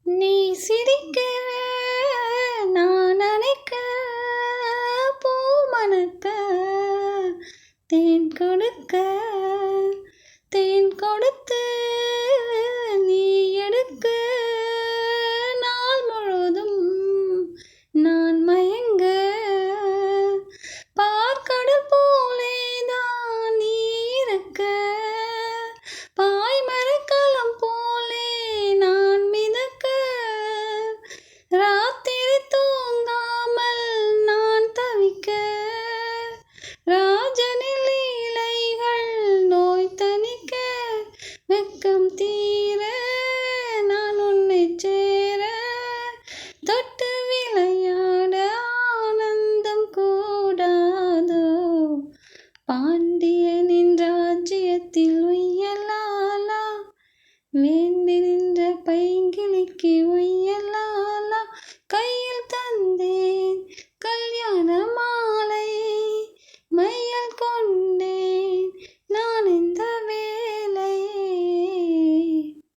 நீ சிரிக்க நான் அணைக்க பூ மணக்க தேன் கொடுக்க தேன் கொடுத்து நீ எடுக்க நாள் முழுதும் நான் மயங்க பார்க்கடல் போலேதான் நீ இருக்க பாய்மரக்கலம் போலே நான் மிதக்க ராத்திரி தூங்காமல் நான் தவிக்க ராஜனின் லீலைகள் நோய் தணிக்க வெக்கம் தீர நான் உன்னை சேர தொட்டு விளையாட ஆனந்தம் கூடாதோ பாண்டியனின் ராஜ்யத்தில் உய்யலாலா வேண்டி நின்ற பைங்கிளிக்கு